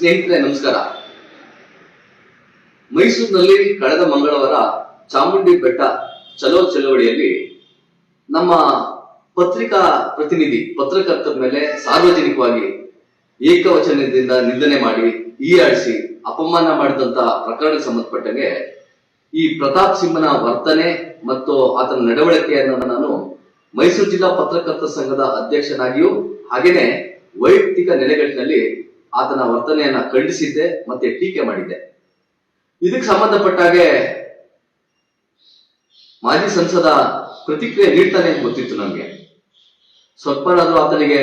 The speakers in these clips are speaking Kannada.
ಸ್ನೇಹಿತರೆ ನಮಸ್ಕಾರ. ಮೈಸೂರಿನಲ್ಲಿ ಕಳೆದ ಮಂಗಳವಾರ ಚಾಮುಂಡಿ ಬೆಟ್ಟ ಚಲೋ ಚಳವಳಿಯಲ್ಲಿ ನಮ್ಮ ಪತ್ರಿಕಾ ಪತ್ರಕರ್ತರ ಮೇಲೆ ಸಾರ್ವಜನಿಕವಾಗಿ ಏಕವಚನದಿಂದ ನಿಂದನೆ ಮಾಡಿ ಹೀಯಾಳಿಸಿ ಅಪಮಾನ ಮಾಡಿದಂತ ಪ್ರಕರಣಕ್ಕೆ ಸಂಬಂಧಪಟ್ಟಂಗೆ ಈ ಪ್ರತಾಪ್ ಸಿಂಹನ ವರ್ತನೆ ಮತ್ತು ಆತನ ನಡವಳಿಕೆಯನ್ನು ನಾನು ಮೈಸೂರು ಜಿಲ್ಲಾ ಪತ್ರಕರ್ತರ ಸಂಘದ ಅಧ್ಯಕ್ಷನಾಗಿಯೂ ಹಾಗೇನೆ ವೈಯಕ್ತಿಕ ನೆಲೆಗಟ್ಟಿನಲ್ಲಿ ಆತನ ವರ್ತನೆಯನ್ನ ಖಂಡಿಸಿದ್ದೆ ಮತ್ತೆ ಟೀಕೆ ಮಾಡಿದ್ದೆ. ಇದಕ್ಕೆ ಸಂಬಂಧಪಟ್ಟಾಗೆ ಮಾಜಿ ಸಂಸದ ಪ್ರತಿಕ್ರಿಯೆ ನೀಡ್ತಾನೆ ಅಂತ ಗೊತ್ತಿತ್ತು ನಮ್ಗೆ. ಸ್ವಲ್ಪನಾದ್ರೂ ಆತನಿಗೆ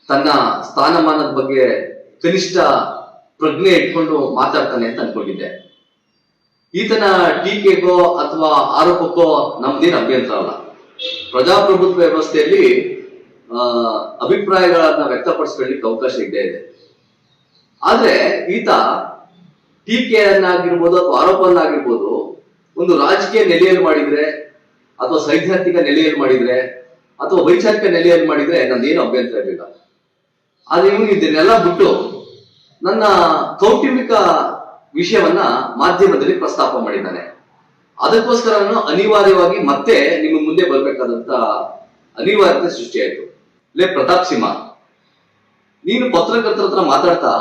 ತನ್ನ ಸ್ಥಾನಮಾನದ ಬಗ್ಗೆ ಕನಿಷ್ಠ ಪ್ರಜ್ಞೆ ಇಟ್ಕೊಂಡು ಮಾತಾಡ್ತಾನೆ ಅಂತ ಅನ್ಕೊಂಡಿದ್ದೆ. ಈತನ ಟೀಕೆಗೋ ಅಥವಾ ಆರೋಪಕ್ಕೋ ನಮ್ದೇನು ಅಭ್ಯಂತರ ಅಲ್ಲ. ಪ್ರಜಾಪ್ರಭುತ್ವ ವ್ಯವಸ್ಥೆಯಲ್ಲಿ ಅಭಿಪ್ರಾಯಗಳನ್ನ ವ್ಯಕ್ತಪಡಿಸ್ಕೊಳ್ಳಿಕ್ಕೆ ಅವಕಾಶ ಇದ್ದೇ ಇದೆ. ಆದ್ರೆ ಈತ ಟೀಕೆಯನ್ನಾಗಿರ್ಬೋದು ಅಥವಾ ಆರೋಪವನ್ನಾಗಿರ್ಬೋದು ಒಂದು ರಾಜಕೀಯ ನೆಲೆಯಲ್ಲಿ ಮಾಡಿದ್ರೆ ಅಥವಾ ಸೈದ್ಧಾಂತಿಕ ನೆಲೆಯಲ್ಲಿ ಮಾಡಿದ್ರೆ ಅಥವಾ ವೈಚಾರಿಕ ನೆಲೆಯಲ್ಲಿ ಮಾಡಿದ್ರೆ ನಂದೇನು ಅಭ್ಯಂತರ ಇರಲಿಲ್ಲ. ಆದ್ರೆ ಇವನು ಇದನ್ನೆಲ್ಲ ಬಿಟ್ಟು ನನ್ನ ಕೌಟುಂಬಿಕ ವಿಷಯವನ್ನ ಮಾಧ್ಯಮದಲ್ಲಿ ಪ್ರಸ್ತಾಪ ಮಾಡಿದ್ದಾನೆ. ಅದಕ್ಕೋಸ್ಕರ ನಾನು ಅನಿವಾರ್ಯವಾಗಿ ಮತ್ತೆ ನಿಮ್ಮ ಮುಂದೆ ಬರ್ಬೇಕಾದಂತ ಅನಿವಾರ್ಯತೆ ಸೃಷ್ಟಿಯಾಯಿತು. ಲೇ ಪ್ರತಾಪ್ ಸಿಂಹ, ನೀನು ಪತ್ರಕರ್ತರ ಹತ್ರ ಮಾತಾಡ್ತಾ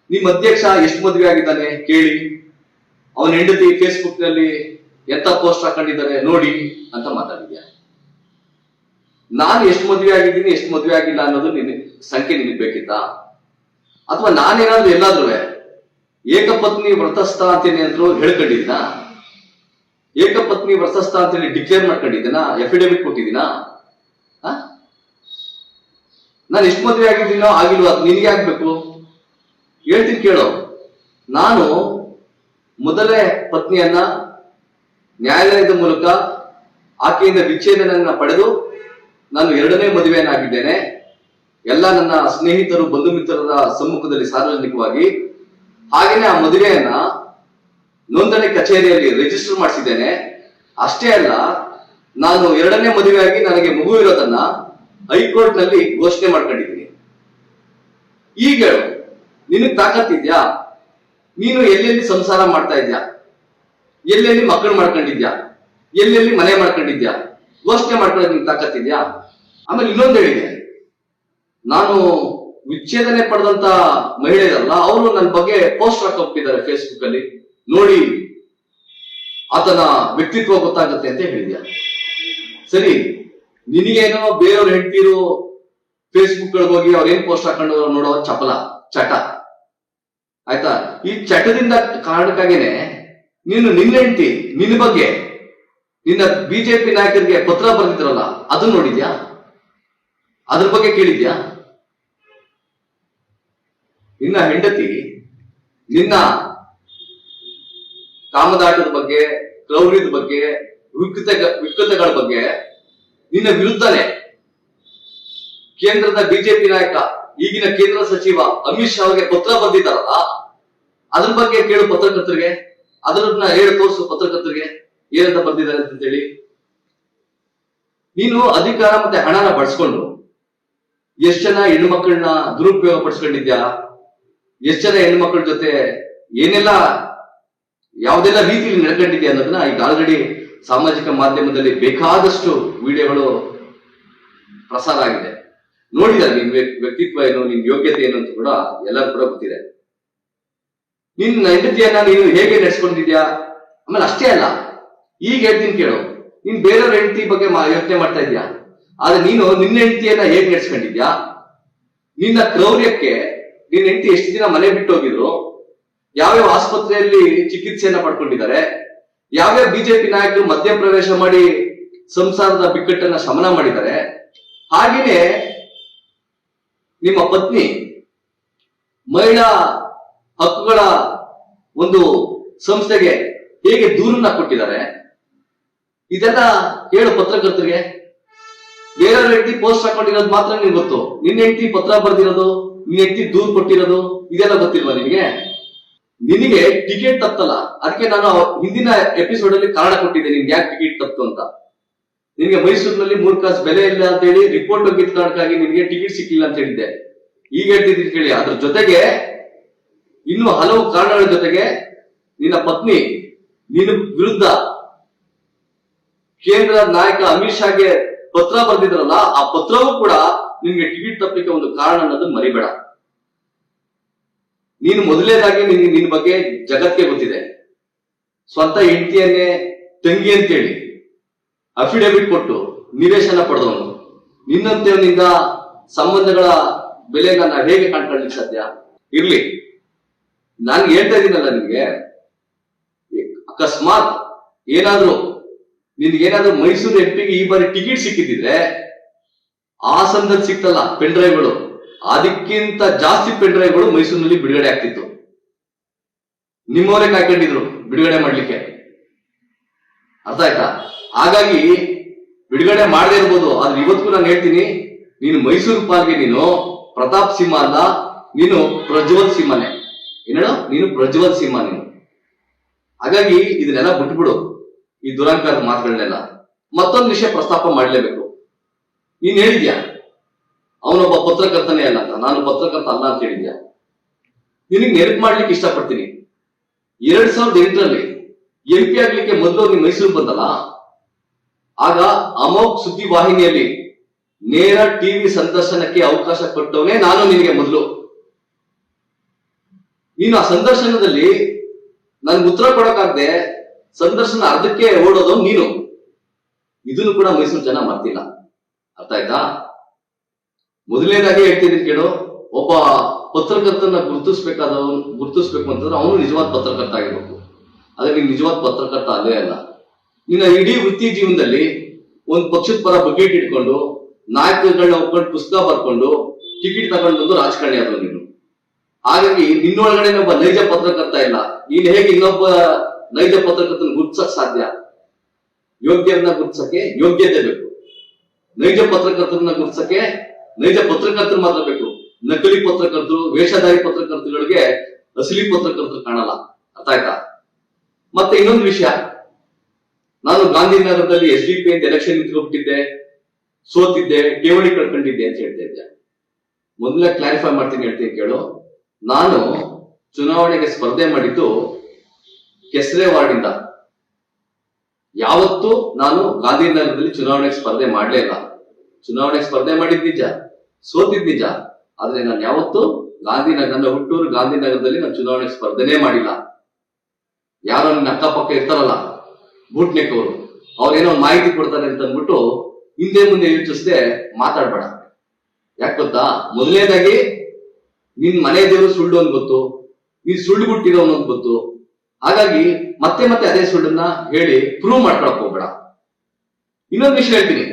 ನಿಮ್ಮ ಅಧ್ಯಕ್ಷ ಎಷ್ಟು ಮದುವೆ ಆಗಿದ್ದಾನೆ ಕೇಳಿ, ಅವನ ಹೆಂಡತಿ ಫೇಸ್ಬುಕ್ ನಲ್ಲಿ ಎಂತ ಪೋಸ್ಟ್ ಹಾಕೊಂಡಿದ್ದಾರೆ ನೋಡಿ ಅಂತ ಮಾತಾಡಿದ್ಯಾ. ನಾನು ಎಷ್ಟು ಮದುವೆ ಆಗಿದ್ದೀನಿ ಎಷ್ಟು ಮದುವೆ ಆಗಿಲ್ಲ ಅನ್ನೋದು ಸಂಖ್ಯೆ ನಿನಗೆ ಬೇಕಿತ್ತ? ಅಥವಾ ನಾನೇನಾದ್ರೂ ಎಲ್ಲಾದ್ರೂ ಏಕಪತ್ನಿ ವ್ರತಸ್ಥ ಅಂತೇನೆ ಅಂತೂ ಹೇಳ್ಕೊಂಡಿದ್ದೀನ? ಏಕಪತ್ನಿ ವ್ರತಸ್ಥ ಅಂತೇಳಿ ಡಿಕ್ಲೇರ್ ಮಾಡ್ಕೊಂಡಿದ್ದೀನ? ಎಫಿಡೇವಿಟ್ ಕೊಟ್ಟಿದ್ದೀನ? ನಾನು ಎಷ್ಟು ಮದುವೆ ಆಗಿದ್ದೀನೋ ಆಗಿಲ್ವಾ ಅದು ನಿನಗೆ ಆಗ್ಬೇಕು? ಹೇಳ್ತೀನಿ ಕೇಳೋ. ನಾನು ಮೊದಲೇ ಪತ್ನಿಯನ್ನ ನ್ಯಾಯಾಲಯದ ಮೂಲಕ ಆಕೆಯಿಂದ ವಿಚ್ಛೇದನ ಪಡೆದು ನಾನು ಎರಡನೇ ಮದುವೆಯನ್ನಾಗಿದ್ದೇನೆ. ಎಲ್ಲ ನನ್ನ ಸ್ನೇಹಿತರು ಬಂಧು ಮಿತ್ರರ ಸಮ್ಮುಖದಲ್ಲಿ ಸಾರ್ವಜನಿಕವಾಗಿ. ಹಾಗೇನೆ ಆ ಮದುವೆಯನ್ನ ನೋಂದಣಿ ಕಚೇರಿಯಲ್ಲಿ ರಿಜಿಸ್ಟರ್ ಮಾಡಿಸಿದ್ದೇನೆ. ಅಷ್ಟೇ ಅಲ್ಲ, ನಾನು ಎರಡನೇ ಮದುವೆಯಾಗಿ ನನಗೆ ಮಗು ಇರೋದನ್ನ ಹೈಕೋರ್ಟ್ ನಲ್ಲಿ ಘೋಷಣೆ ಮಾಡ್ಕೊಂಡಿದ್ದೀನಿ. ಈಗ ನಿನಗ್ ತಾಕತ್ತಿದ್ಯಾ? ನೀನು ಎಲ್ಲೆಲ್ಲಿ ಸಂಸಾರ ಮಾಡ್ತಾ ಇದ್ಯಾ, ಎಲ್ಲೆಲ್ಲಿ ಮಕ್ಕಳು ಮಾಡ್ಕೊಂಡಿದ್ಯಾ, ಎಲ್ಲೆಲ್ಲಿ ಮನೆ ಮಾಡ್ಕೊಂಡಿದ್ಯಾ, ಘೋಷಣೆ ಮಾಡ್ಕೊಳ್ಳೋದು ನಿನ್ ತಾಕತ್ತಿದ್ಯಾ? ಆಮೇಲೆ ಇನ್ನೊಂದು ಹೇಳಿದೆ, ನಾನು ವಿಚ್ಛೇದನೆ ಪಡೆದಂತ ಮಹಿಳೆ ಇರಲ್ಲ, ಅವರು ನನ್ನ ಬಗ್ಗೆ ಪೋಸ್ಟ್ ಹಾಕೊಂಡಿದ್ದಾರೆ ಫೇಸ್ಬುಕ್ ಅಲ್ಲಿ ನೋಡಿ, ಆತನ ವ್ಯಕ್ತಿತ್ವ ಗೊತ್ತಾಗುತ್ತೆ ಅಂತ ಹೇಳಿದ್ಯಾ. ಸರಿ, ನಿನಗೇನೋ ಬೇರೆಯವ್ರ ಹೆಂಡತಿರು ಫೇಸ್ಬುಕ್ ಗಳಿಗೆ ಹೋಗಿ ಅವ್ರೇನ್ ಪೋಸ್ಟ್ ಹಾಕೊಂಡು ನೋಡೋ ಚಟ ಆಯ್ತಾ? ಈ ಚಟದಿಂದ ಕಾರಣಕ್ಕಾಗೇನೆ ನೀನು ನಿನ್ನ ಹೆಂಡತಿ ನಿನ್ನ ಬಗ್ಗೆ ನಿನ್ನ ಬಿಜೆಪಿ ನಾಯಕರಿಗೆ ಪತ್ರ ಬರೆದಿದ್ರಲ್ಲ ಅದನ್ನ ನೋಡಿದ್ಯಾ? ಅದ್ರ ಬಗ್ಗೆ ಕೇಳಿದ್ಯಾ? ನಿನ್ನ ಹೆಂಡತಿ ನಿನ್ನ ಕಾಮದಾಟದ ಬಗ್ಗೆ, ಕ್ರೌರ್ಯದ ಬಗ್ಗೆ, ವಿಕೃತಗಳ ಬಗ್ಗೆ ನಿನ್ನ ವಿರುದ್ಧನೇ ಕೇಂದ್ರದ ಬಿಜೆಪಿ ನಾಯಕ ಈಗಿನ ಕೇಂದ್ರ ಸಚಿವ ಅಮಿತ್ ಶಾ ಅವರಿಗೆ ಪತ್ರ ಬರೆದಿದ್ದಾರಲ್ಲ, ಅದ್ರ ಬಗ್ಗೆ ಕೇಳು ಪತ್ರಕರ್ತರಿಗೆ. ಅದನ್ನ ಹೇಳಿ ತೋರಿಸು ಪತ್ರಕರ್ತರಿಗೆ ಏನಂತ ಬರ್ದಿದ್ದಾರೆ ಅಂತ ಹೇಳಿ. ನೀನು ಅಧಿಕಾರ ಮತ್ತೆ ಹಣನ ಬಳಸ್ಕೊಂಡು ಎಷ್ಟು ಜನ ಹೆಣ್ಮಕ್ಳನ್ನ ದುರುಪಯೋಗ ಪಡಿಸ್ಕೊಂಡಿದ್ಯಾ, ಎಷ್ಟು ಜನ ಹೆಣ್ಮಕ್ಳ ಜೊತೆ ಏನೆಲ್ಲ ಯಾವ್ದೆಲ್ಲ ರೀತಿಯಲ್ಲಿ ನಡ್ಕೊಂಡಿದ್ಯಾ ಅನ್ನೋದನ್ನ ಈಗ ಆಲ್ರೆಡಿ ಸಾಮಾಜಿಕ ಮಾಧ್ಯಮದಲ್ಲಿ ಬೇಕಾದಷ್ಟು ವಿಡಿಯೋಗಳು ಪ್ರಸಾರ ಆಗಿದೆ. ನೋಡಿದ್ದಾರೆ. ನಿನ್ ವ್ಯಕ್ತಿತ್ವ ಏನು, ನಿನ್ ಯೋಗ್ಯತೆ ಏನು ಅಂತ ಕೂಡ ಎಲ್ಲರೂ ಕೂಡ ಗೊತ್ತಿದೆ. ನಿನ್ನ ಹೆಂಡತಿಯನ್ನ ನೀನು ಹೇಗೆ ನಡೆಸ್ಕೊಂಡಿದ್ಯಾ. ಆಮೇಲೆ ಅಷ್ಟೇ ಅಲ್ಲ, ಈಗ ಹೇಳ್ತೀನಿ ಕೇಳು, ನೀನ್ ಬೇರೆಯವ್ರ ಹೆಂಡತಿ ಬಗ್ಗೆ ಯೋಚನೆ ಮಾಡ್ತಾ ಇದ್ಯಾ, ಆದ್ರೆ ನೀನು ನಿನ್ನ ಹೆಂಡತಿಯನ್ನ ಹೇಗೆ ನಡೆಸ್ಕೊಂಡಿದ್ಯಾ, ನಿನ್ನ ಕ್ರೌರ್ಯಕ್ಕೆ ನಿನ್ನ ಹೆಂಡತಿ ಎಷ್ಟು ದಿನ ಮನೆ ಬಿಟ್ಟು ಹೋಗಿದ್ರು, ಯಾವ್ಯಾವ ಆಸ್ಪತ್ರೆಯಲ್ಲಿ ಚಿಕಿತ್ಸೆಯನ್ನ ಪಡ್ಕೊಂಡಿದ್ದಾರೆ, ಯಾವ್ಯಾವ ಬಿಜೆಪಿ ನಾಯಕರು ಮಧ್ಯಪ್ರವೇಶ ಮಾಡಿ ಸಂಸಾರದ ಬಿಕ್ಕಟ್ಟನ್ನ ಶಮನ ಮಾಡಿದ್ದಾರೆ. ಹಾಗೇನೆ ನಿಮ್ಮ ಪತ್ನಿ ಮಹಿಳಾ ಹಕ್ಕುಗಳ ಒಂದು ಸಂಸ್ಥೆಗೆ ಹೇಗೆ ದೂರನ್ನ ಕೊಟ್ಟಿದ್ದಾರೆ, ಇದೆಲ್ಲ ಹೇಳು ಪತ್ರಕರ್ತರಿಗೆ. ಬೇರೆಯವ್ರ ಹೆಂಡತಿ ಪೋಸ್ಟ್ ಹಾಕೊಂಡಿರೋದು ಮಾತ್ರ ನಿನ್ಗೆ ಗೊತ್ತು, ನಿನ್ನ ಹೆಂಡತಿ ಪತ್ರ ಬರ್ದಿರೋದು, ನಿನ್ನ ಹೆಂಡತಿ ದೂರು ಕೊಟ್ಟಿರೋದು ಇದೆಲ್ಲ ಗೊತ್ತಿಲ್ವಾ ನಿನಗೆ? ನಿನಗೆ ಟಿಕೆಟ್ ತಪ್ಪಲ್ಲ. ಅದಕ್ಕೆ ನಾನು ಹಿಂದಿನ ಎಪಿಸೋಡ್ ಅಲ್ಲಿ ಕಾರಣ ಕೊಟ್ಟಿದ್ದೆ ನಿನ್ಗೆ ಯಾಕೆ ಟಿಕೆಟ್ ತಪ್ಪು ಅಂತ. ನಿನ್ಗೆ ಮೈಸೂರಿನಲ್ಲಿ 3 ಕಾಸು ಬೆಲೆ ಇಲ್ಲ ಅಂತ ಹೇಳಿ ರಿಪೋರ್ಟ್ ಹೋಗಿದ್ದ ಕಾರಣಕ್ಕಾಗಿ ನಿನ್ಗೆ ಟಿಕೆಟ್ ಸಿಕ್ಕಿಲ್ಲ ಅಂತ ಹೇಳಿದ್ದೆ. ಈಗ ಹೇಳ್ತಿದ್ದೀನಿ ಕೇಳಿ. ಅದ್ರ ಜೊತೆಗೆ ಇನ್ನು ಹಲವು ಕಾರಣಗಳ ಜೊತೆಗೆ ನಿನ್ನ ಪತ್ನಿ ನಿನ್ನ ವಿರುದ್ಧ ಕೇಂದ್ರ ನಾಯಕ ಅಮಿತ್ ಶಾಗೆ ಪತ್ರ ಬರೆದಿದ್ರಲ್ಲ, ಆ ಪತ್ರವೂ ಕೂಡ ನಿನ್ಗೆ ಟಿಕೆಟ್ ತಪ್ಪಲಿಕ್ಕೆ ಒಂದು ಕಾರಣ ಅನ್ನೋದನ್ನ ಮರಿಬೇಡ. ನೀನು ಮೊದಲನೇದಾಗಿ ನಿನ್ನ ಬಗ್ಗೆ ಜಗತ್ತಿಗೆ ಗೊತ್ತಿದೆ. ಸ್ವಂತ ಹೆಂಡತಿಯನ್ನೇ ತಂಗಿ ಅಂತೇಳಿ ಅಫಿಡವಿಟ್ ಕೊಟ್ಟು ನಿವೇಶನ ಪಡೆದವನು. ನಿನ್ನಂತೆಯವನಿಂದ ಸಂಬಂಧಗಳ ಬೆಲೆನ ನಾವು ಹೇಗೆ ಕಂಡ್ಕೊಳ್ಳಿಕ್ಕೆ ಸಾಧ್ಯ? ಇರ್ಲಿ, ನಾನು ಹೇಳ್ತಾ ಇದ್ದೀನಲ್ಲ ನಿನ್ಗೆ, ಅಕಸ್ಮಾತ್ ನಿನ್ಗೇನಾದ್ರೂ ಮೈಸೂರು ಎಂಪಿಗೆ ಈ ಬಾರಿ ಟಿಕೆಟ್ ಸಿಕ್ಕಿದ್ರೆ ಹಾಸನದಲ್ಲಿ ಸಿಕ್ತಲ್ಲ ಪೆನ್ ಡ್ರೈವ್ಗಳು, ಅದಕ್ಕಿಂತ ಜಾಸ್ತಿ ಪೆನ್ ಡ್ರೈವ್ಗಳು ಮೈಸೂರಿನಲ್ಲಿ ಬಿಡುಗಡೆ ಆಗ್ತಿತ್ತು. ನಿಮ್ಮವರೇ ಕಾಯ್ಕೊಂಡಿದ್ರು ಬಿಡುಗಡೆ ಮಾಡ್ಲಿಕ್ಕೆ. ಅರ್ಥ ಆಯ್ತಾ? ಹಾಗಾಗಿ ಬಿಡುಗಡೆ ಮಾಡದೇ ಇರ್ಬೋದು, ಆದ್ರೆ ಇವತ್ತಿಗೂ ನಾನು ಹೇಳ್ತೀನಿ, ನೀನು ಮೈಸೂರು ಪಾಲ್ಗೆ ನೀನು ಪ್ರತಾಪ್ ಸಿಂಹ ಅಲ್ಲ, ನೀನು ಪ್ರಜ್ವಲ್ ಸಿಂಹನೇ. ಏನೇಳು? ನೀನು ಪ್ರಜ್ವಲ್ ಸಿಂಹ ನೀನು. ಹಾಗಾಗಿ ಇದನ್ನೆಲ್ಲ ಬಿಟ್ಬಿಡು, ಈ ದುರಂಕಾರದ ಮಾತುಗಳನ್ನೆಲ್ಲ. ಮತ್ತೊಂದು ವಿಷಯ ಪ್ರಸ್ತಾಪ ಮಾಡಲೇಬೇಕು. ನೀನ್ ಹೇಳಿದ್ಯಾ ಅವನೊಬ್ಬ ಪತ್ರಕರ್ತನೇ ಅಲ್ಲ ಅಂತ. ನಾನು ಪತ್ರಕರ್ತ ಅಲ್ಲ ಅಂತ ಹೇಳಿದ್ಯಾ? ನಿನಗೆ ನೆನಪು ಮಾಡ್ಲಿಕ್ಕೆ ಇಷ್ಟಪಡ್ತೀನಿ. 2008ರಲ್ಲಿ MP ಆಗ್ಲಿಕ್ಕೆ ಮೊದಲು ನೀನ್ ಮೈಸೂರು ಬಂದಲ್ಲ, ಆಗ ಅಮೋಘ್ ಸುದ್ದಿ ವಾಹಿನಿಯಲ್ಲಿ ನೇರ ಟಿವಿ ಸಂದರ್ಶನಕ್ಕೆ ಅವಕಾಶ ಕೊಟ್ಟವನೇ ನಾನು ನಿನಗೆ ಮೊದಲು. ನೀನು ಆ ಸಂದರ್ಶನದಲ್ಲಿ ನನ್ಗೆ ಉತ್ತರ ಕೊಡಕ್ಕಾಗದೆ ಸಂದರ್ಶನ ಅರ್ಧಕ್ಕೆ ಓಡೋದು ನೀನು. ಇದನ್ನು ಕೂಡ ಮೈಸೂರು ಜನ ಮರ್ತಿಲ್ಲ. ಅರ್ಥ ಆಯ್ತಾ? ಮೊದಲನೇದಾಗಿ ಹೇಳ್ತಿದ್ದೀನಿ ಕೇಳು, ಒಬ್ಬ ಪತ್ರಕರ್ತನ ಗುರುತಿಸ್ಬೇಕು ಅಂತಂದ್ರೆ ಅವನು ನಿಜವಾದ ಪತ್ರಕರ್ತ ಆಗಿರ್ಬೇಕು. ಆದ್ರೆ ನೀನ್ ನಿಜವಾದ ಪತ್ರಕರ್ತ ಅಲ್ಲೇ ಅಲ್ಲ. ನಿನ್ನ ಇಡೀ ವೃತ್ತಿ ಜೀವನದಲ್ಲಿ ಒಂದ್ ಪಕ್ಷದ ಪರ ಬಕೆಟ್ ಇಟ್ಕೊಂಡು ನಾಯಕಗಳನ್ನ ಒಪ್ಕೊಂಡು ಪುಸ್ತಕ ಬರ್ಕೊಂಡು ಟಿಕೆಟ್ ತಗೊಂಡು ಬಂದು ರಾಜಕಾರಣಿ ಆದವು ನೀನು. ಹಾಗಾಗಿ ನಿನ್ನೊಳಗಡೆ ಒಬ್ಬ ನೈಜ ಪತ್ರಕರ್ತ ಇಲ್ಲ. ನೀನ್ ಹೇಗೆ ಇನ್ನೊಬ್ಬ ನೈಜ ಪತ್ರಕರ್ತನ ಗುರ್ತಿಸಕ್ ಸಾಧ್ಯ? ಯೋಗ್ಯರನ್ನ ಗುರ್ತಿಸಕ್ಕೆ ಯೋಗ್ಯತೆ ಬೇಕು. ನೈಜ ಪತ್ರಕರ್ತರನ್ನ ಗುರ್ತಿಸಕ್ಕೆ ನೈಜ ಪತ್ರಕರ್ತರು ಮಾತ್ರ ಬೇಕು. ನಕಲಿ ಪತ್ರಕರ್ತರು, ವೇಷಧಾರಿ ಪತ್ರಕರ್ತರುಗಳಿಗೆ ಅಸಲಿ ಪತ್ರಕರ್ತರು ಕಾಣಲ್ಲ. ಅರ್ಥ ಆಯ್ತಾ? ಮತ್ತೆ ಇನ್ನೊಂದು ವಿಷಯ, ನಾನು ಗಾಂಧಿನಗರದಲ್ಲಿ SDP ಅಂತ ಎಲೆಕ್ಷನ್ ನಿಂತ್ಕೊಂಡ್ಬಿಟ್ಟಿದ್ದೆ, ಸೋತಿದ್ದೆ, ಠೇವಣಿ ಕಳ್ಕೊಂಡಿದ್ದೆ ಅಂತ ಹೇಳ್ತಾ ಇದ್ದೆ. ಮೊದಲೇ ಕ್ಲಾರಿಫೈ ಮಾಡ್ತೀನಿ, ಹೇಳ್ತೀನಿ ಕೇಳು. ನಾನು ಚುನಾವಣೆಗೆ ಸ್ಪರ್ಧೆ ಮಾಡಿದ್ದು ಕೆಸರೆ ವಾರ್ಡಿಂದ. ಯಾವತ್ತೂ ನಾನು ಗಾಂಧಿನಗರದಲ್ಲಿ ಚುನಾವಣೆಗೆ ಸ್ಪರ್ಧೆ ಮಾಡಲೇ ಇಲ್ಲ. ಚುನಾವಣೆಗೆ ಸ್ಪರ್ಧೆ ಮಾಡಿದ್ ನಿಜ, ಸೋತಿದ್ ನಿಜ. ಆದ್ರೆ ನಾನು ಯಾವತ್ತೂ ನನ್ನ ಹುಟ್ಟೂರು ಗಾಂಧಿನಗರದಲ್ಲಿ ನಾನು ಚುನಾವಣೆಗೆ ಸ್ಪರ್ಧೆನೇ ಮಾಡಿಲ್ಲ. ಯಾರೋ ನಿನ್ನ ಅಕ್ಕಪಕ್ಕ ಇರ್ತಾರಲ್ಲ ಬೂಟ್ನೆಕ್ಕವರು, ಅವ್ರೇನೋ ಮಾಹಿತಿ ಕೊಡ್ತಾರೆ ಅಂತ ಅಂದ್ಬಿಟ್ಟು ಹಿಂದೆ ಮುಂದೆ ಯೋಚಿಸದೆ ಮಾತಾಡ್ಬೇಡ. ಯಾಕೆ ಗೊತ್ತಾ? ಮೊದಲನೇದಾಗಿ ನಿನ್ ಮನೆ ದೇವರು ಸುಳ್ಳು ಅಂತ ಗೊತ್ತು, ನೀನ್ ಸುಳ್ಳು ಬಿಟ್ಟಿರೋ ಅನ್ನೋದು ಗೊತ್ತು. ಹಾಗಾಗಿ ಮತ್ತೆ ಮತ್ತೆ ಅದೇ ಸುಳ್ಳನ್ನ ಹೇಳಿ ಪ್ರೂವ್ ಮಾಡ್ಕೊಳಕ್ ಹೋಗ್ಬೇಡ. ಇನ್ನೊಂದು ವಿಷಯ ಹೇಳ್ತೀನಿ,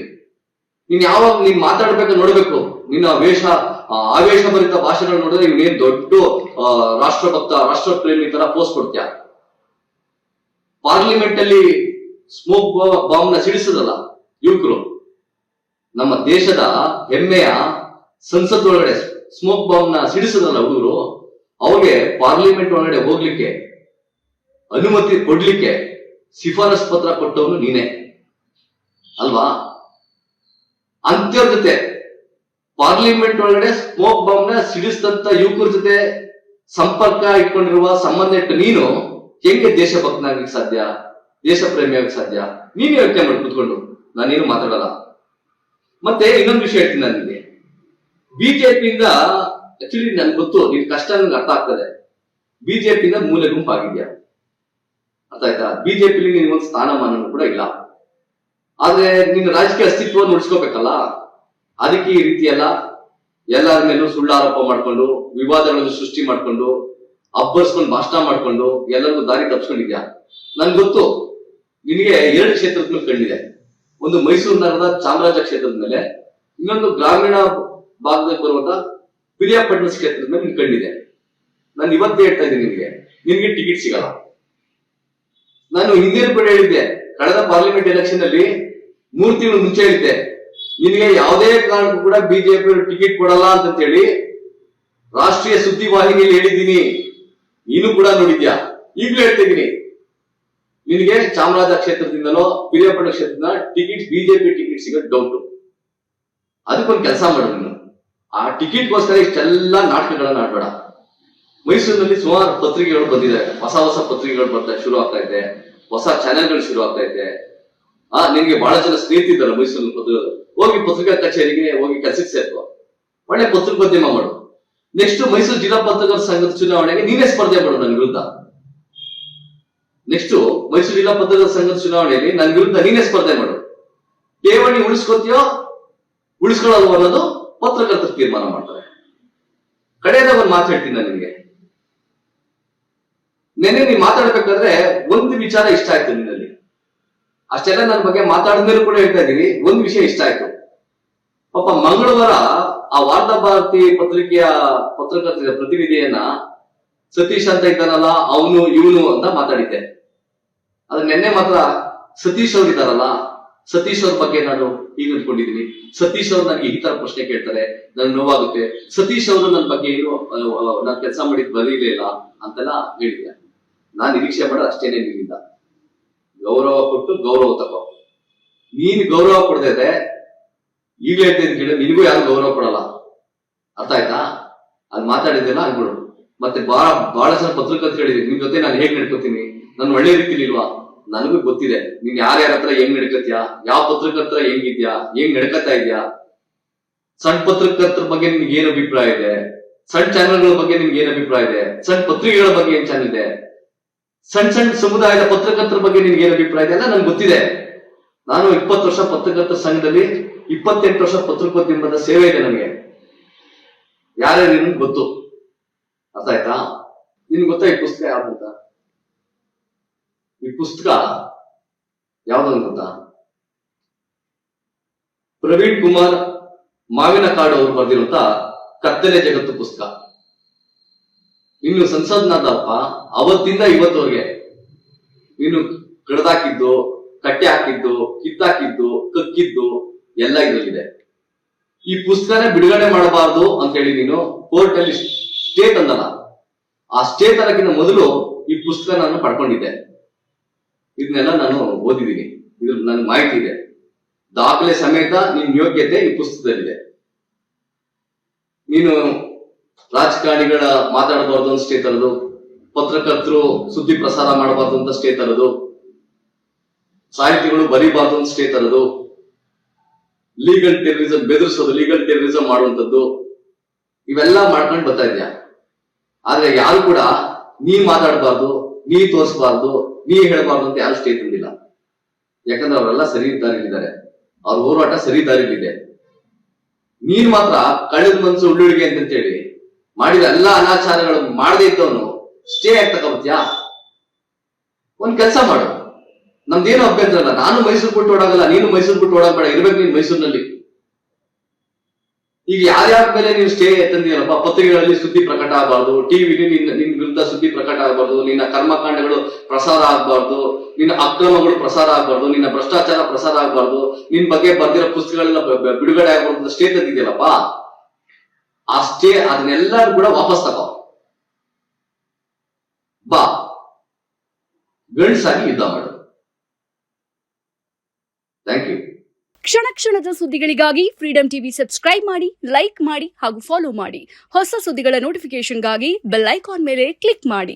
ನೀನ್ ಮಾತಾಡ್ಬೇಕು ನೋಡ್ಬೇಕು. ನಿನ್ನ ಆವೇಶಭರಿತ ಭಾಷೆಗಳು ನೋಡಿದ್ರೆ ಇವನೇನ್ ದೊಡ್ಡ ರಾಷ್ಟ್ರಭಕ್ತ, ರಾಷ್ಟ್ರಪ್ರೇಮಿ ತರ ಪೋಸ್ಟ್ ಕೊಡ್ತೀಯ. ಪಾರ್ಲಿಮೆಂಟ್ ಅಲ್ಲಿ ಸ್ಮೋಕ್ ಬಾಂಬ್ ನ ಸಿಡಿಸದಲ್ಲ ಯುವಕರು, ನಮ್ಮ ದೇಶದ ಹೆಮ್ಮೆಯ ಸಂಸತ್ ಒಳಗಡೆ ಸ್ಮೋಕ್ ಬಾಂಬ್ ನ ಸಿಡಿಸದಲ್ಲ ಹುಡುಗರು, ಅವ್ರಿಗೆ ಪಾರ್ಲಿಮೆಂಟ್ ಒಳಗಡೆ ಹೋಗ್ಲಿಕ್ಕೆ ಅನುಮತಿ ಕೊಡ್ಲಿಕ್ಕೆ ಶಿಫಾರಸ್ ಪತ್ರ ಕೊಟ್ಟವನು ನೀನೇ ಅಲ್ವಾ? ಅಂತ್ಯವ್ರ ಜೊತೆ ಪಾರ್ಲಿಮೆಂಟ್ ಒಳಗಡೆ ಸ್ಮೋಕ್ ಬಾಂಬ್ ನ ಸಿಡಿಸಿದಂತ ಯುವಕರ ಜೊತೆ ಸಂಪರ್ಕ ಇಟ್ಕೊಂಡಿರುವ ಸಂಬಂಧ ಇಟ್ಟು ನೀನು ಹೆಂಗೆ ದೇಶಭಕ್ತನಾಗ್ಲಿಕ್ಕೆ ಸಾಧ್ಯ, ದೇಶ ಪ್ರೇಮಿ ಆಗಕ್ಕೆ ಸಾಧ್ಯ? ನೀನು ಯೋಚನೆ ಮಾಡಿ ಕೂತ್ಕೊಂಡು, ನಾನೇನು ಮಾತಾಡಲ್ಲ. ಮತ್ತೆ ಇನ್ನೊಂದು ವಿಷಯ ಹೇಳ್ತೀನಿ ನಾನು ನಿಮಗೆ. ಬಿಜೆಪಿಯಿಂದ ಆಕ್ಚುಲಿ ನನ್ಗೆ ಗೊತ್ತು, ನಿನ್ ಕಷ್ಟ ನನ್ಗೆ ಅರ್ಥ ಆಗ್ತದೆ. ಬಿಜೆಪಿಯಿಂದ ಮೂಲೆ ಗುಂಪಾಗಿದ್ಯಾ, ಅರ್ಥ ಆಯ್ತಾ? ಬಿಜೆಪಿಲಿ ನಿನ್ಗೊಂದು ಸ್ಥಾನಮಾನ ಕೂಡ ಇಲ್ಲ. ಆದ್ರೆ ನಿನ್ನ ರಾಜಕೀಯ ಅಸ್ತಿತ್ವವನ್ನು ಉಳಿಸ್ಕೋಬೇಕಲ್ಲ, ಅದಕ್ಕೆ ಈ ರೀತಿ ಎಲ್ಲರ ಮೇಲೂ ಸುಳ್ಳು ಆರೋಪ ಮಾಡ್ಕೊಂಡು, ವಿವಾದಗಳನ್ನು ಸೃಷ್ಟಿ ಮಾಡ್ಕೊಂಡು, ಅಬ್ಬರ್ಸ್ಕೊಂಡು ಭಾಷಣ ಮಾಡ್ಕೊಂಡು ಎಲ್ಲರಿಗೂ ದಾರಿ ತಪ್ಪಿಸ್ಕೊಂಡಿದ್ಯಾ. ನನ್ಗೆ ಗೊತ್ತು ನಿನಗೆ 2 ಕ್ಷೇತ್ರದ ಮೇಲೆ ಕಂಡಿದೆ. ಒಂದು ಮೈಸೂರು ನಗರದ ಚಾಮರಾಜ ಕ್ಷೇತ್ರದ ಮೇಲೆ, ಇನ್ನೊಂದು ಗ್ರಾಮೀಣ ಭಾಗದಲ್ಲಿ ಬರುವಂತ ಪಿರಿಯಾಪಟ್ಟಣ ಕ್ಷೇತ್ರದ ಮೇಲೆ ನಿನ್ ಕಂಡಿದೆ. ನಾನು ಇವತ್ತೇ ಹೇಳ್ತಾ ಇದ್ದೀನಿ, ನಿನ್ಗೆ ಟಿಕೆಟ್ ಸಿಗಲ್ಲ. ನಾನು ಹಿಂದಿನ ಕೂಡ ಹೇಳಿದ್ದೆ, ಕಳೆದ ಪಾರ್ಲಿಮೆಂಟ್ ಎಲೆಕ್ಷನ್ ಅಲ್ಲಿ 3 ತಿಂಗಳು ಮುಂಚೆ ಹೇಳಿದ್ದೆ, ನಿನಗೆ ಯಾವುದೇ ಕಾರಣಕ್ಕೂ ಕೂಡ ಬಿಜೆಪಿ ಟಿಕೆಟ್ ಕೊಡಲ್ಲ ಅಂತ ಹೇಳಿ ರಾಷ್ಟ್ರೀಯ ಸುದ್ದಿ ವಾಹಿನಿಯಲ್ಲಿ ಹೇಳಿದ್ದೀನಿ. ನೀನು ಕೂಡ ನೋಡಿದ್ಯಾ. ಈಗಲೂ ಹೇಳ್ತಾ ಇದ್ದೀನಿ, ನಿನಗೆ ಚಾಮರಾಜ ಕ್ಷೇತ್ರದಿಂದಲೋ ಪಿರಿಯಾಪಟ್ಟಣ ಕ್ಷೇತ್ರದಿಂದ ಬಿಜೆಪಿ ಟಿಕೆಟ್ ಸಿಗೋದು ಡೌಟ್. ಅದಕ್ಕೊಂದು ಕೆಲಸ ಮಾಡು, ನೀನು ಆ ಟಿಕೆಟ್ಗೋಸ್ಕರ ಇಷ್ಟೆಲ್ಲ ನಾಟಕಗಳನ್ನ ಆಡ್ಬೇಡ. ಮೈಸೂರಿನಲ್ಲಿ ಸುಮಾರು ಪತ್ರಿಕೆಗಳು ಬಂದಿದೆ, ಹೊಸ ಪತ್ರಿಕೆಗಳು ಬರ್ತಾ ಶುರು ಆಗ್ತಾ ಇದೆ, ಹೊಸ ಚಾನೆಲ್ಗಳು ಶುರು ಆಗ್ತಾ ಇದೆ. ನಿನ್ಗೆ ಬಹಳ ಜನ ಸ್ನೇಹಿತಿದ್ದಾರೆ ಮೈಸೂರಿನ ಹೋಗಿ ಪತ್ರಿಕಾ ಕಚೇರಿಗೆ ಹೋಗಿ ಕೆಲಸಕ್ಕೆ ಸೇರ್ಕೋ, ಒಳ್ಳೆ ಪತ್ರಿಕೋದ್ಯಮ ಮಾಡು. ನೆಕ್ಸ್ಟ್ ಮೈಸೂರು ಜಿಲ್ಲಾ ಪತ್ರಕರ್ತರ ಸಂಘದ ಚುನಾವಣೆಗೆ ನೀನೇ ಸ್ಪರ್ಧೆ ಮಾಡು ನನ್ನ ವಿರುದ್ಧ. ನೆಕ್ಸ್ಟ್ ಮೈಸೂರು ಜಿಲ್ಲಾ ಪತ್ರಕರ್ತರ ಸಂಘದ ಚುನಾವಣೆಯಲ್ಲಿ ನನ್ನ ವಿರುದ್ಧ ನೀನೇ ಸ್ಪರ್ಧೆ ಮಾಡು. ಠೇವಣಿ ಉಳಿಸ್ಕೋತೀಯೋ ಉಳಿಸ್ಕೊಳ್ಳೋದು ಅನ್ನೋದು ಪತ್ರಕರ್ತರು ತೀರ್ಮಾನ ಮಾಡ್ತಾರೆ. ಕಡೆಯದಾಗ ಒಂದು ಮಾತು ಹೇಳ್ತೀನಿ ನಾನು ನಿನ್ಗೆ. ನೆನ್ನೆ ನೀನ್ ಮಾತಾಡ್ಬೇಕಾದ್ರೆ ಒಂದು ವಿಚಾರ ಇಷ್ಟ ಆಯ್ತು ನಿನ್ನಲ್ಲಿ. ಅಷ್ಟೆಲ್ಲ ನನ್ನ ಬಗ್ಗೆ ಮಾತಾಡಿದ್ಮೇಲೆ ಕೂಡ ಹೇಳ್ತಾ ಇದ್ದೀನಿ, ಒಂದು ವಿಷಯ ಇಷ್ಟ ಆಯ್ತು. ಪಾಪ ಮಂಗಳವಾರ ಆ ವಾರ್ತಾ ಭಾರತಿ ಪತ್ರಿಕೆಯ ಪತ್ರಕರ್ತರ ಪ್ರತಿನಿಧಿಯನ್ನ ಸತೀಶ್ ಅಂತ ಇದ್ದಾನಲ್ಲ, ಅವನು ಇವನು ಅಂತ ಮಾತಾಡಿದ್ದೆ. ಆದ್ರೆ ನಿನ್ನೆ ಮಾತ್ರ ಸತೀಶ್ ಅವ್ರು ಇದ್ದಾರಲ್ಲ, ಸತೀಶ್ ಅವ್ರ ಬಗ್ಗೆ ನಾನು ಈಗ ಅಂದ್ಕೊಂಡಿದ್ದೀನಿ. ಸತೀಶ್ ಅವ್ರು ನನಗೆ ಈ ತರ ಪ್ರಶ್ನೆ ಕೇಳ್ತಾರೆ, ನನ್ಗೆ ನೋವಾಗುತ್ತೆ. ಸತೀಶ್ ಅವರು ನನ್ನ ಬಗ್ಗೆ ಏನು ನಾನು ಕೆಲಸ ಮಾಡಿದ್ ಬರೀಲಿಲ್ಲ ಅಂತೆಲ್ಲ ಹೇಳಿದ್ದೆ. ನಾನ್ ನಿರೀಕ್ಷೆ ಮಾಡೋದು ಅಷ್ಟೇನೆ ನಿನ್ನಿಂದ. ಗೌರವ ಕೊಟ್ಟು ಗೌರವ ತಗೋ. ನೀನ್ ಗೌರವ ಕೊಡದೇ ಇದೆ, ಈಗಲೇ ಹೇಳ್ತಾ ಇದ್ದೀನಿ, ನಿನಗೂ ಯಾರು ಗೌರವ ಕೊಡಲ್ಲ. ಅರ್ಥ ಆಯ್ತಾ? ಅದ್ ಮಾತಾಡಿದ್ದೆಲ್ಲ ಅನ್ಬಿಡು. ಮತ್ತೆ ಬಹಳ ಜನ ಪತ್ರಕರ್ತರು ಹೇಳಿದೀನಿ, ನಿಮ್ ಜೊತೆ ನಾನು ಹೇಗ್ ನಡ್ಕೋತೀನಿ, ನಾನು ಒಳ್ಳೆ ರೀತಿಲಿ ಇಲ್ವಾ? ನನಗೂ ಗೊತ್ತಿದೆ ನೀನ್ ಯಾರ್ಯಾರ ಹತ್ರ ಹೆಂಗ್ ನಡ್ಕತ್ಯಾ, ಯಾವ ಪತ್ರಕರ್ತರ ಹೆಂಗಿದ್ಯಾ, ಹೆಂಗ್ ನಡ್ಕತಾ ಇದ್ಯಾ. ಸಣ್ಣ ಪತ್ರಕರ್ತರ ಬಗ್ಗೆ ನಿಮ್ಗೆ ಏನ್ ಅಭಿಪ್ರಾಯ ಇದೆ, ಸಣ್ಣ ಚಾನೆಲ್ಗಳ ಬಗ್ಗೆ ನಿಮ್ಗೆ ಏನ್ ಅಭಿಪ್ರಾಯ ಇದೆ, ಸಣ್ಣ ಪತ್ರಿಕೆಗಳ ಬಗ್ಗೆ ಏನ್ ಚಾನೆಲ್ ಇದೆ, ಸಣ್ಣ ಸಮುದಾಯದ ಪತ್ರಕರ್ತರ ಬಗ್ಗೆ ನಿಮ್ಗೆ ಏನ್ ಅಭಿಪ್ರಾಯ ಇದೆ ಎಲ್ಲ ನನ್ಗೆ ಗೊತ್ತಿದೆ. ನಾನು 20 ವರ್ಷ ಪತ್ರಕರ್ತರ ಸಂಘದಲ್ಲಿ 28 ವರ್ಷ ಪತ್ರಿಕೋದ್ಯಮದ ಸೇವೆ ಇದೆ ನನಗೆ. ಯಾರ್ಯಾರು ಗೊತ್ತು. ಅರ್ಥ ಆಯ್ತಾ? ನಿನ್ಗೆ ಗೊತ್ತಾ ಈ ಪುಸ್ತಕ ಯಾವ್ದಂತ? ಈ ಪುಸ್ತಕ ಯಾವ್ದಂತ ಗೊತ್ತಾ? ಪ್ರವೀಣ್ ಕುಮಾರ್ ಮಾವಿನಕಾಡು ಅವರು ಬರೆದಿರುವಂತ ಕತ್ತಲೆ ಜಗತ್ತು ಪುಸ್ತಕ. ಇನ್ನು ಸಂಸದ್ನಾದಪ್ಪ ಅವತ್ತಿಂದ ಇವತ್ತವರೆಗೆ ನೀನು ಕಡ್ದಾಕಿದ್ದು, ಕಟ್ಟೆ ಹಾಕಿದ್ದು, ಕಿತ್ತಾಕಿದ್ದು, ಕಕ್ಕಿದ್ದು ಎಲ್ಲ ಇದ್ರಲ್ಲಿದೆ. ಈ ಪುಸ್ತಕನೇ ಬಿಡುಗಡೆ ಮಾಡಬಾರ್ದು ಅಂತ ಹೇಳಿ ನೀನು ಕೋರ್ಟ್ ಅಲ್ಲಿ ಸ್ಟೇ ತಂದಲ್ಲ, ಆ ಸ್ಟೇ ತರಕ್ಕಿಂತ ಮೊದಲು ಈ ಪುಸ್ತಕ ನಾನು ಪಡ್ಕೊಂಡಿದ್ದೆ. ಇದನ್ನೆಲ್ಲ ನಾನು ಓದಿದ್ದೀನಿ, ಇದ್ರ ನನ್ ಮಾಹಿತಿ ಇದೆ, ದಾಖಲೆ ಸಮೇತ ನಿನ್ ಯೋಗ್ಯತೆ ಈ ಪುಸ್ತಕದಲ್ಲಿದೆ. ನೀನು ರಾಜಕಾರಣಿಗಳ ಮಾತಾಡಬಾರ್ದು ಅಂತ ಸ್ಟೇ ತರದು, ಪತ್ರಕರ್ತರು ಸುದ್ದಿ ಪ್ರಸಾರ ಮಾಡಬಾರ್ದು ಅಂತ ಸ್ಟೇ ತರದು, ಸಾಹಿತಿಗಳು ಬರೀಬಾರ್ದು ಅಂತ ಸ್ಟೇ ತರದು, ಲೀಗಲ್ ಟೆರರಿಸಂ ಬೆದರಿಸೋದು, ಲೀಗಲ್ ಟೆರರಿಸಂ ಮಾಡುವಂತದ್ದು, ಇವೆಲ್ಲ ಮಾಡ್ಕೊಂಡು ಬರ್ತಾ ಇದ್ಯಾ. ಆದ್ರೆ ಯಾರು ಕೂಡ ನೀ ಮಾತಾಡಬಾರ್ದು, ನೀ ತೋರಿಸಬಾರ್ದು, ನೀ ಹೇಳಬಾರ್ದು ಅಂತ ಯಾರು ಸ್ಟೇ ತಂದಿಲ್ಲ. ಯಾಕಂದ್ರೆ ಅವರೆಲ್ಲ ಸರಿ ದಾರಿಲಿದ್ದಾರೆ, ಅವ್ರ ಹೋರಾಟ ಸರಿ ದಾರಿಲಿದೆ. ನೀನ್ ಮಾತ್ರ ಕಳೆದ ಮನ್ಸು ಉಳ್ಳುಳಿಗೆ ಅಂತೇಳಿ ಮಾಡಿದ ಎಲ್ಲಾ ಅನಾಚಾರಗಳು ಮಾಡದೇ ಇದ್ದವನು ಸ್ಟೇ ಆಗಿ ತಗೋಬತ್ಯಾ? ಒಂದ್ ಕೆಲಸ ಮಾಡು, ನಮ್ದೇನು ಅಭ್ಯಂತರ ಇಲ್ಲ. ನಾನು ಮೈಸೂರು ಬಿಟ್ಟು ಓಡಾಗಲ್ಲ, ನೀನು ಮೈಸೂರು ಬಿಟ್ಟು ಓಡಾಗಬೇಡ, ಇರ್ಬೇಕು ನೀನ್ ಮೈಸೂರಿನಲ್ಲಿ. ಈಗ ಯಾರ್ಯಾರ ಮೇಲೆ ನೀನು ಸ್ಟೇ ತಂದಿಯಲ್ಲಪ್ಪ, ಪತ್ರಿಕೆಗಳಲ್ಲಿ ಸುದ್ದಿ ಪ್ರಕಟ ಆಗಬಾರ್ದು, ಟಿವಿಲಿ ನಿನ್ ವಿರುದ್ಧ ಸುದ್ದಿ ಪ್ರಕಟ ಆಗಬಾರ್ದು, ನಿನ್ನ ಕರ್ಮಕಾಂಡಗಳು ಪ್ರಸಾರ ಆಗಬಾರ್ದು, ನಿನ್ನ ಅಕ್ರಮಗಳು ಪ್ರಸಾರ ಆಗಬಾರ್ದು, ನಿನ್ನ ಭ್ರಷ್ಟಾಚಾರ ಪ್ರಸಾರ ಆಗಬಾರ್ದು, ನಿನ್ ಬಗ್ಗೆ ಬರ್ದಿರೋ ಪುಸ್ತಕಗಳೆಲ್ಲ ಬಿಡುಗಡೆ ಆಗಬಾರ್ದು ಸ್ಟೇ ತಂದಿದ್ಯಲ್ಲಪ್ಪ, ಆ ಸ್ಟೇ ಅದನ್ನೆಲ್ಲರೂ ಕೂಡ ವಾಪಸ್ ತಗೋ. ಬಾ, ಗಂಡ್ಸಾಗಿ ಯುದ್ಧ ಮಾಡು. Thank you. ಕ್ಷಣ ಕ್ಷಣದ ಸುದ್ದಿಗಳಿಗಾಗಿ ಫ್ರೀಡಂ ಟಿವಿ ಸಬ್ಸ್ಕ್ರೈಬ್ ಮಾಡಿ, ಲೈಕ್ ಮಾಡಿ ಹಾಗೂ ಫಾಲೋ ಮಾಡಿ. ಹೊಸ ಸುದ್ದಿಗಳ ನೋಟಿಫಿಕೇಶನ್ಗಾಗಿ ಬೆಲ್ ಐಕಾನ್ ಮೇಲೆ ಕ್ಲಿಕ್ ಮಾಡಿ.